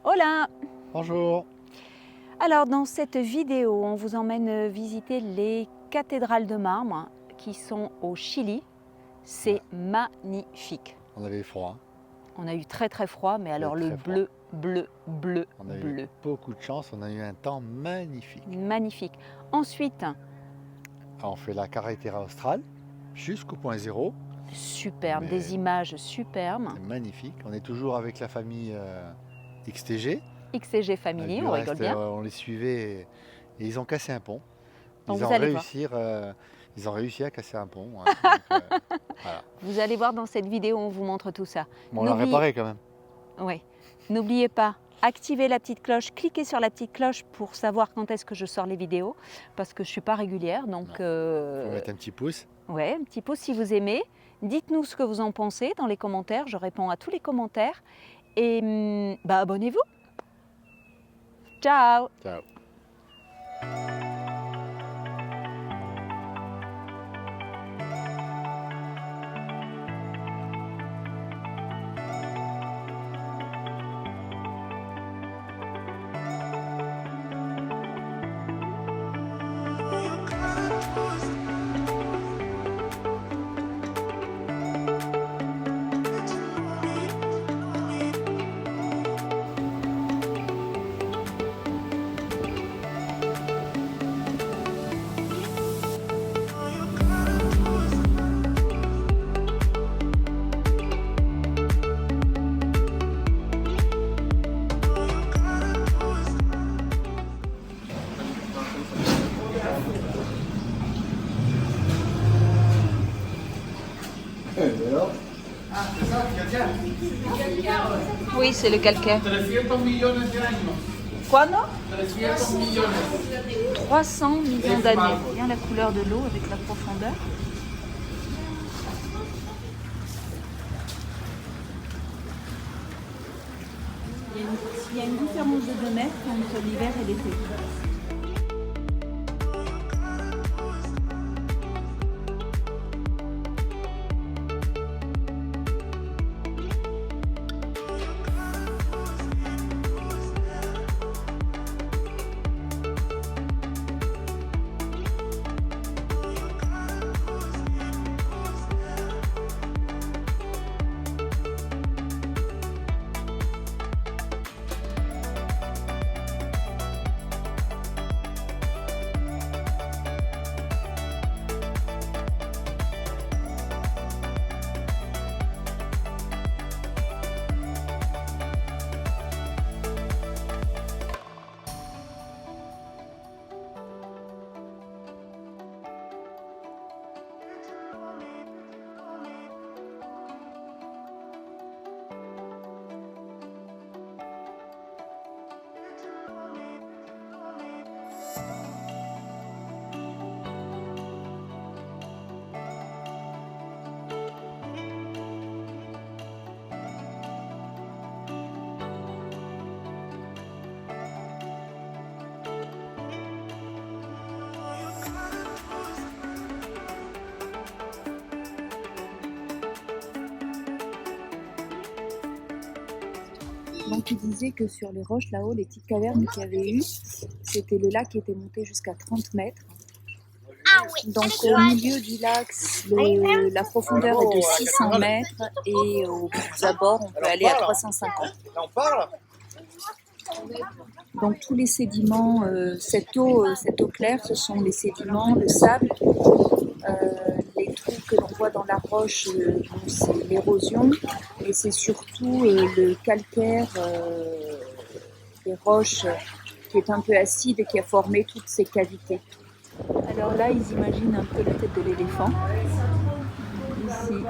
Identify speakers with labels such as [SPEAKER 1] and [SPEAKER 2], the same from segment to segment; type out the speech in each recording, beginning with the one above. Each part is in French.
[SPEAKER 1] Hola!
[SPEAKER 2] Bonjour.
[SPEAKER 1] Alors dans cette vidéo, on vous emmène visiter les cathédrales de marbre qui sont au Chili. C'est magnifique.
[SPEAKER 2] On avait froid.
[SPEAKER 1] On a eu très froid, mais alors le
[SPEAKER 2] très froid.
[SPEAKER 1] bleu.
[SPEAKER 2] On a eu beaucoup de chance, on a eu un temps magnifique.
[SPEAKER 1] Magnifique. Ensuite,
[SPEAKER 2] Alors, on fait la carretera austral jusqu'au point zéro.
[SPEAKER 1] superbe,
[SPEAKER 2] Mais
[SPEAKER 1] des images superbes.
[SPEAKER 2] C'est magnifique. On est toujours avec la famille XTG.
[SPEAKER 1] XCG Family,
[SPEAKER 2] Du
[SPEAKER 1] on
[SPEAKER 2] reste,
[SPEAKER 1] rigole bien.
[SPEAKER 2] on les suivait et ils ont cassé un pont.
[SPEAKER 1] Donc
[SPEAKER 2] Ils
[SPEAKER 1] vous
[SPEAKER 2] ont
[SPEAKER 1] allez voir.
[SPEAKER 2] ils ont réussi à casser un pont. Hein. Donc, voilà.
[SPEAKER 1] Vous allez voir dans cette vidéo, on vous montre tout ça.
[SPEAKER 2] Bon, on l'a réparé quand même.
[SPEAKER 1] Oui. N'oubliez pas, activez la petite cloche, cliquez sur la petite cloche pour savoir quand est-ce que je sors les vidéos, parce que je ne suis pas régulière. Donc,
[SPEAKER 2] Faut mettre un petit pouce.
[SPEAKER 1] ouais, un petit pouce si vous aimez. Dites-nous ce que vous en pensez dans les commentaires. Je réponds à tous les commentaires. Et abonnez-vous. Ciao!
[SPEAKER 2] Ciao.
[SPEAKER 1] Oui, c'est le calcaire.
[SPEAKER 3] 300 millones de años.
[SPEAKER 1] Cuando?
[SPEAKER 3] 300 millones.
[SPEAKER 1] 300 millions d'années. Bien la couleur de l'eau avec la profondeur. Il y a une différence de 2 mètres entre l'hiver et l'été. Donc il disait que sur les roches là-haut, les petites cavernes qu'il y avait eu, c'était le lac qui était monté jusqu'à 30 mètres. Donc au milieu du lac, la profondeur est de 600 mètres et aux abords, on peut aller à 350. Donc tous les sédiments, cette eau claire, ce sont les sédiments, le sable. Les trous que l'on voit dans la roche, c'est l'érosion, et c'est surtout le calcaire des roches qui est un peu acide et qui a formé toutes ces cavités. Alors là, ils imaginent un peu la tête de l'éléphant. Ici.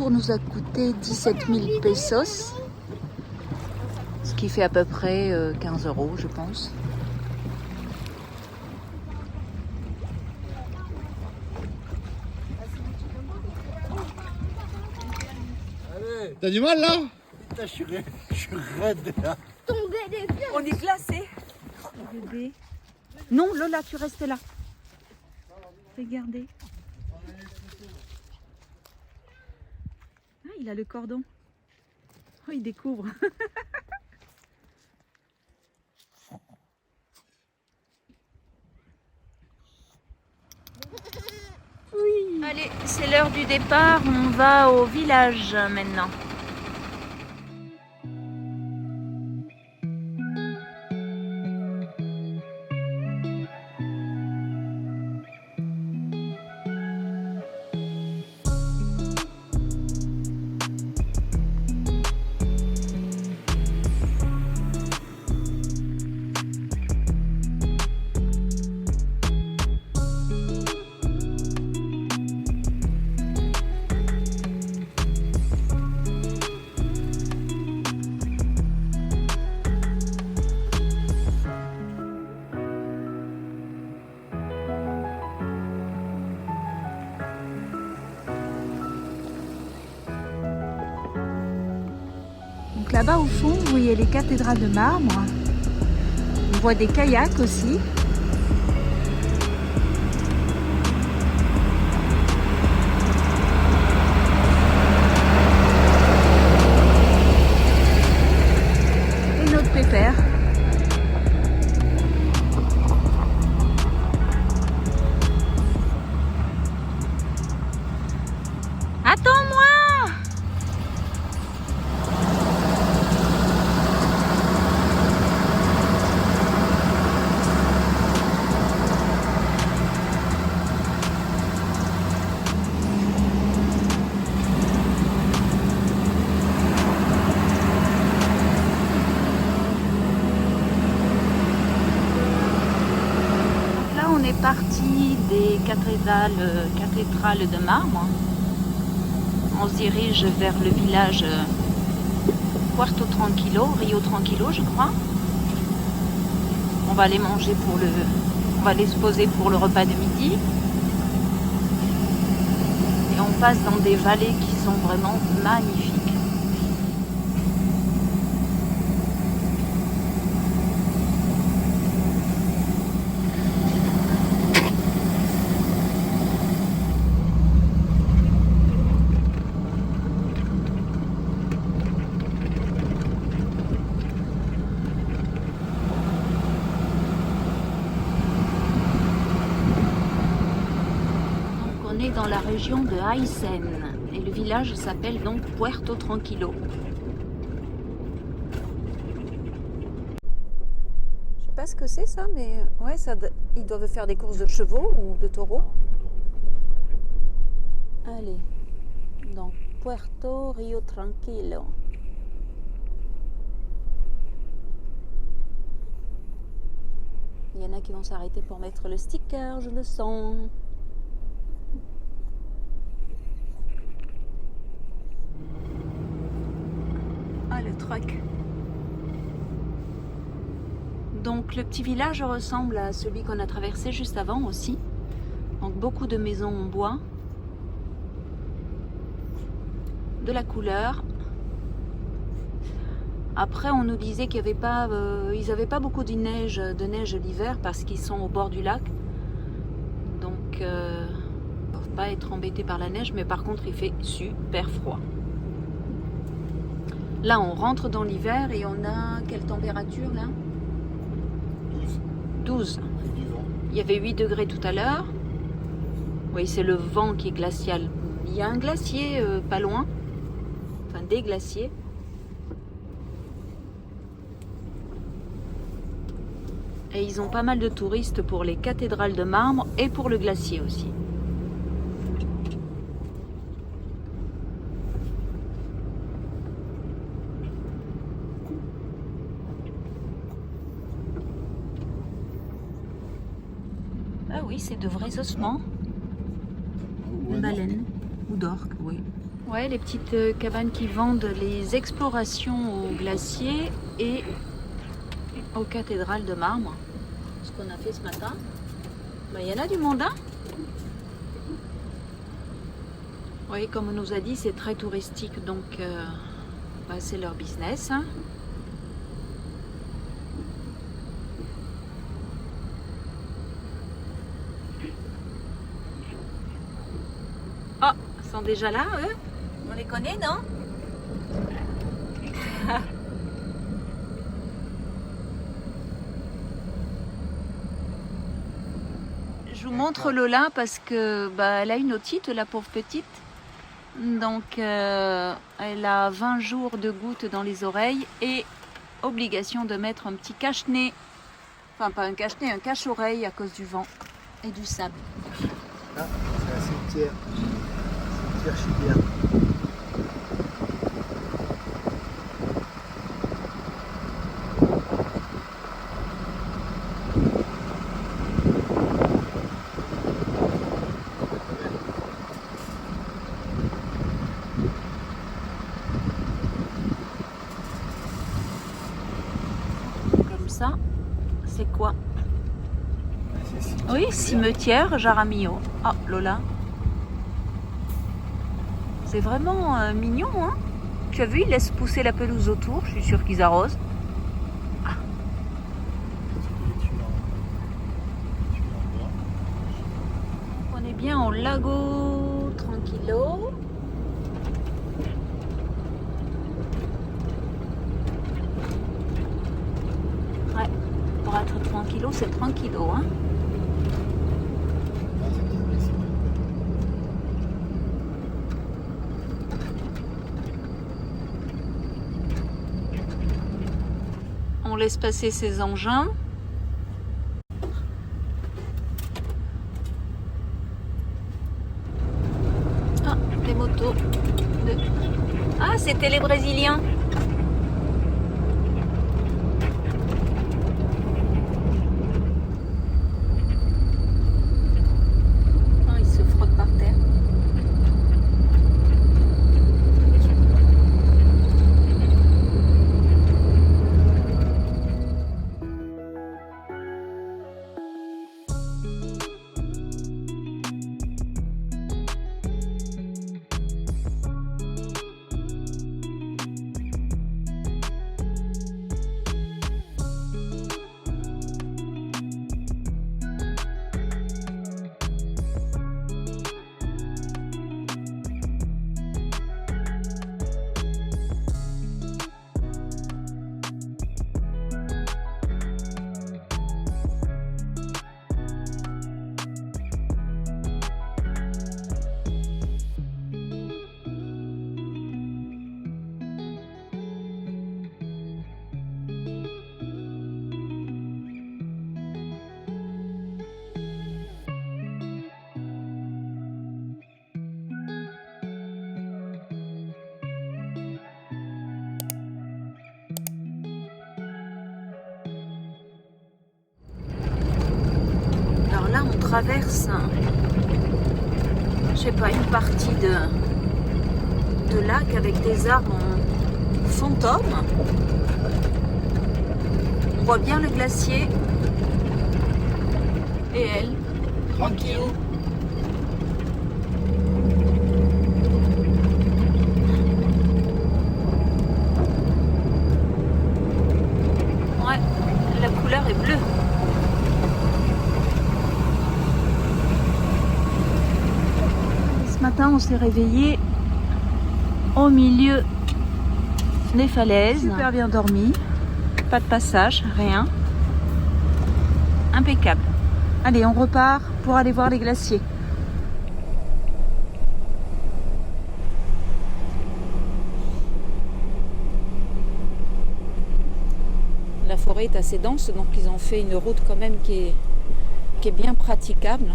[SPEAKER 1] tour nous a coûté 17 000 pesos, ce qui fait à peu près 15 € je pense.
[SPEAKER 2] T'as du mal là?
[SPEAKER 4] Putain, je suis raide là.
[SPEAKER 1] On est glacé. Bébé. Non, Lola, tu restes là. Regardez. Ah, il a le cordon. Oh, il découvre. Oui. Allez, c'est l'heure du départ. On va au village maintenant. Donc là-bas au fond, vous voyez les cathédrales de marbre. On voit des kayaks aussi. Et notre pépère. Attends-moi! On est parti des cathédrales de marbre. On se dirige vers le village Puerto Tranquilo, Rio Tranquilo, je crois. On va aller manger on va aller se poser pour le repas de midi. Et on passe dans des vallées qui sont vraiment magnifiques. Dans la région de Aysén et le village s'appelle donc Puerto Tranquilo. Je sais pas ce que c'est ça, mais ouais, ils doivent faire des courses de chevaux ou de taureaux. Allez, donc Puerto Rio Tranquilo. Il y en a qui vont s'arrêter pour mettre le sticker, je le sens. Le truck. Donc le petit village ressemble à celui qu'on a traversé juste avant aussi. Donc beaucoup de maisons en bois, de la couleur. Après on nous disait qu'il n'y avait pas, ils n'avaient pas beaucoup de neige l'hiver parce qu'ils sont au bord du lac. Donc ils ne peuvent pas être embêtés par la neige, mais par contre il fait super froid. Là, on rentre dans l'hiver et on a quelle température là? 12. Il y avait 8 degrés tout à l'heure. Oui, c'est le vent qui est glacial. Il y a un glacier pas loin. Enfin, des glaciers. Et ils ont pas mal de touristes pour les cathédrales de marbre et pour le glacier aussi. Ah oui, c'est de vrais ossements de baleines ou d'orques, oui. Ouais, les petites cabanes qui vendent les explorations au glacier et aux cathédrales de marbre. Ce qu'on a fait ce matin. Il y en a du monde, hein? Oui, comme on nous a dit, c'est très touristique, donc c'est leur business. Hein. Oh, ils sont déjà là, eux? On les connaît, non? Je vous montre Lola parce que elle a une otite, la pauvre petite. Donc elle a 20 jours de gouttes dans les oreilles et obligation de mettre un petit cache-nez. Enfin pas un cache-nez, un cache-oreille à cause du vent et du sable.
[SPEAKER 4] Ah, c'est un cimetière. Cimetière chilien.
[SPEAKER 1] Ça, c'est quoi? Oui, cimetière Jaramillo. Ah, Lola. C'est vraiment mignon, hein? Tu as vu, ils laissent pousser la pelouse autour. Je suis sûre qu'ils arrosent. Ah. On est bien au lago Tranquillo. Ouais, pour être tranquillo, c'est tranquillo, hein? On laisse passer ces engins. Ah, les motos. Ah, c'était les Brésiliens. Ah, ils se frottent par terre. Là, on traverse, je sais pas, une partie de lac avec des arbres en fantôme. On voit bien le glacier et elle, tranquille. Ouais, la couleur est bleue. Ce matin, on s'est réveillé au milieu des falaises, super bien dormi, pas de passage, rien, impeccable. Allez, on repart pour aller voir les glaciers. La forêt est assez dense, donc ils ont fait une route quand même qui est bien praticable.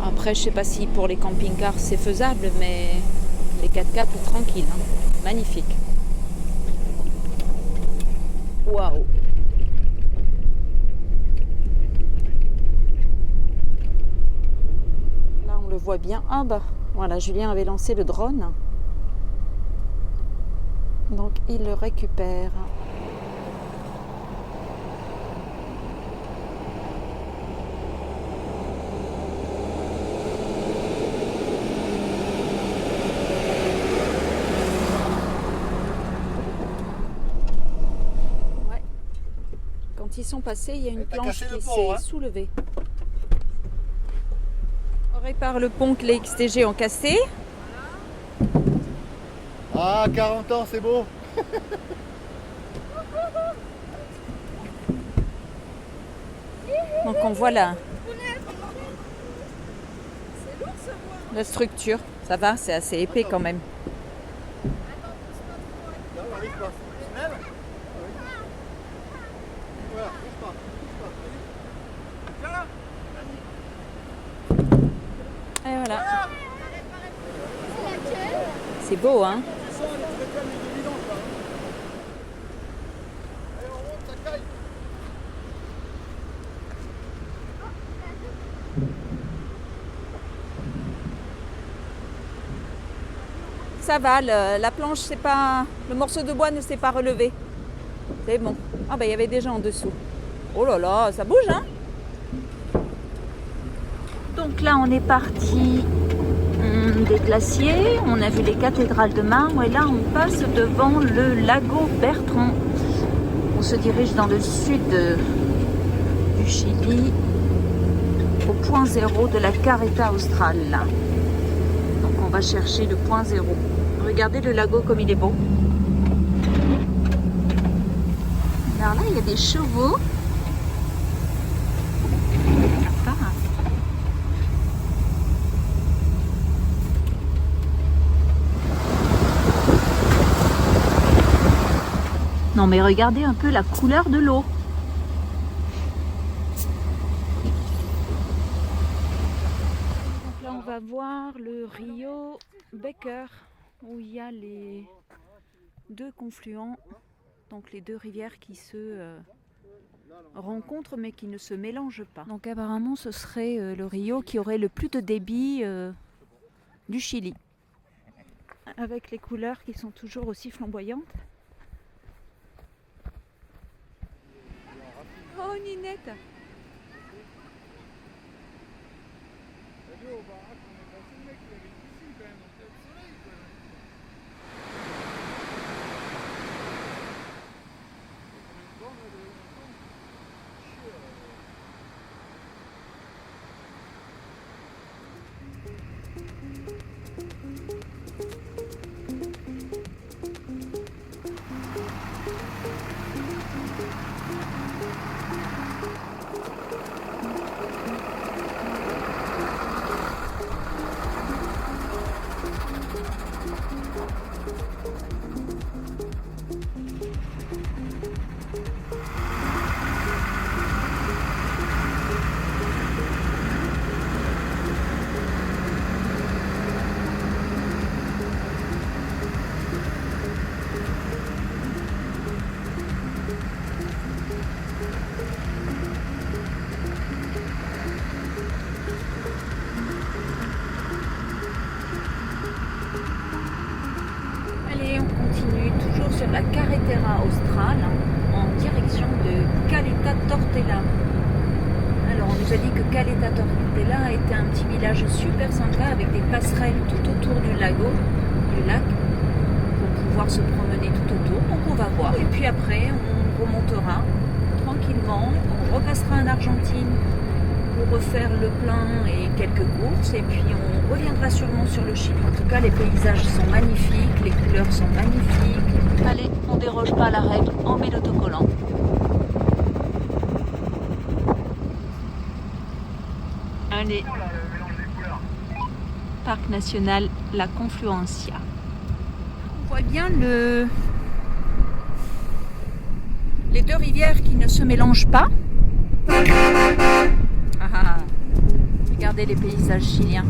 [SPEAKER 1] Après, je sais pas si pour les camping-cars c'est faisable, mais les 4x4 tranquilles, hein. Magnifique. Waouh! Là, on le voit bien. Ah bah,
[SPEAKER 5] Voilà, Julien avait lancé le drone. Donc il le récupère. Ouais. Quand ils sont passés, il y a une planche qui s'est soulevée. On répare le pont que les XTG ont cassé.
[SPEAKER 2] Ah, 40 ans, c'est beau.
[SPEAKER 5] Donc on voit la structure. Ça va, c'est assez épais quand même. Et voilà. C'est beau, hein? Ça va, la planche, c'est pas, le morceau de bois ne s'est pas relevé. C'est bon. Ah ben il y avait des gens en dessous. Oh là là, ça bouge, hein?
[SPEAKER 1] Donc là, on est parti des glaciers, on a vu les cathédrales de marbre et là, on passe devant le lago Bertrand. On se dirige dans le sud du Chili, au point zéro de la Carreta Austral. Donc on va chercher le point zéro. Regardez le lago comme il est beau. Alors là, il y a des chevaux. Non mais regardez un peu la couleur de l'eau.
[SPEAKER 5] Donc là on va voir le Rio Becker où il y a les deux confluents, donc les deux rivières qui se rencontrent mais qui ne se mélangent pas. Donc apparemment ce serait le Rio qui aurait le plus de débit du Chili. Avec les couleurs qui sont toujours aussi flamboyantes. Oh Ninette!
[SPEAKER 1] Sur la Carretera Austral en direction de Caleta Tortella. Alors on nous a dit que Caleta Tortella était un petit village super sympa avec des passerelles tout autour du lac, pour pouvoir se promener tout autour. Donc on va voir et puis après on remontera tranquillement, on repassera en Argentine pour refaire le plein et quelques courses et puis on reviendra sûrement sur le Chili. En tout cas les paysages sont magnifiques, les couleurs sont magnifiques. Allez, on ne déroge pas à la règle, on met l'autocollant. Allez, Parc National La Confluencia. On voit bien les deux rivières qui ne se mélangent pas. Ah, regardez les paysages chiliens.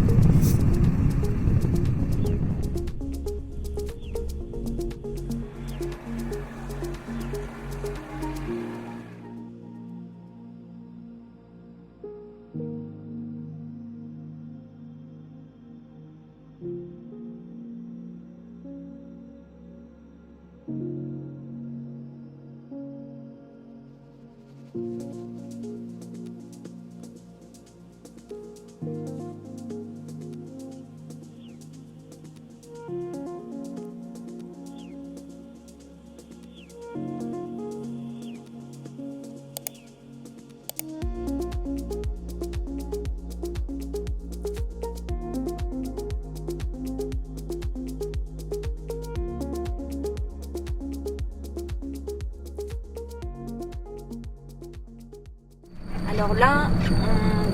[SPEAKER 5] Alors là,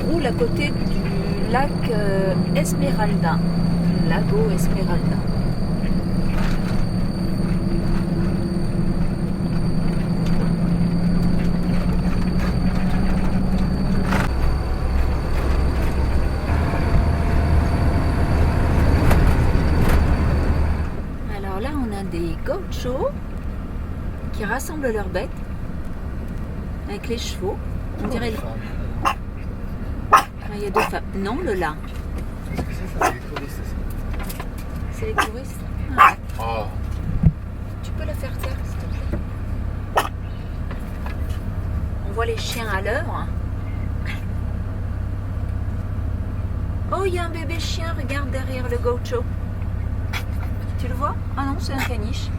[SPEAKER 5] on roule à côté du lac Esmeralda, Lago Esmeralda. Alors là, on a des gauchos qui rassemblent leurs bêtes avec les chevaux. On dirait. Ah, il y a deux femmes. Non, le là.
[SPEAKER 4] Qu'est-ce que c'est ça? C'est les touristes, ça.
[SPEAKER 5] C'est les touristes. Ah.
[SPEAKER 2] Oh.
[SPEAKER 5] Tu peux la faire taire, s'il te plaît. On voit les chiens à l'œuvre. Oh, il y a un bébé chien, regarde derrière le gaucho. Tu le vois? Ah non, c'est un caniche.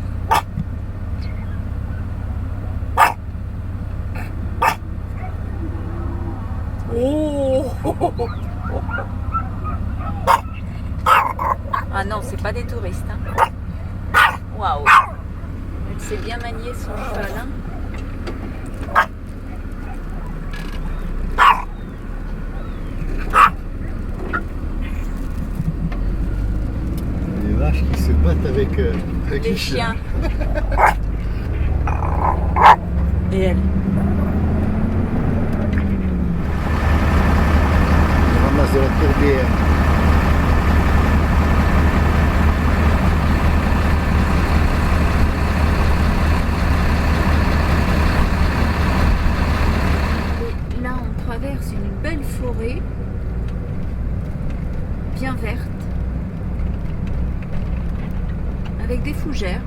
[SPEAKER 2] Oh.
[SPEAKER 5] Ah non, c'est pas des touristes. Hein. Waouh! Elle s'est bien maniée son cheval. Hein.
[SPEAKER 4] Les vaches qui se battent avec
[SPEAKER 5] Les chiens. Et elle.
[SPEAKER 4] Ils ramassent de la tourbière.
[SPEAKER 5] Et là, on traverse une belle forêt, bien verte, avec des fougères.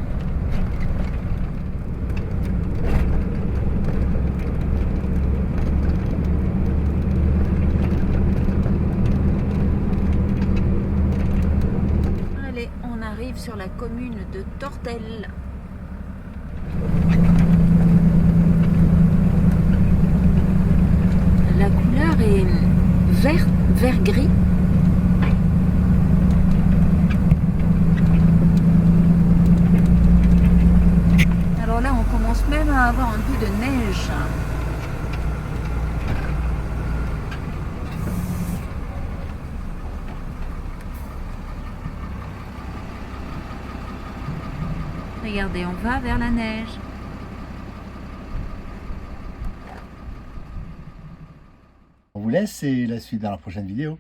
[SPEAKER 5] Allez, on arrive sur la commune de Tortel. La couleur est vert-gris. Alors là, on commence même à avoir un peu de neige. Regardez, on va vers la neige.
[SPEAKER 4] On vous laisse et la suite dans la prochaine vidéo.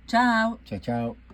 [SPEAKER 5] Ciao!
[SPEAKER 4] Ciao, ciao.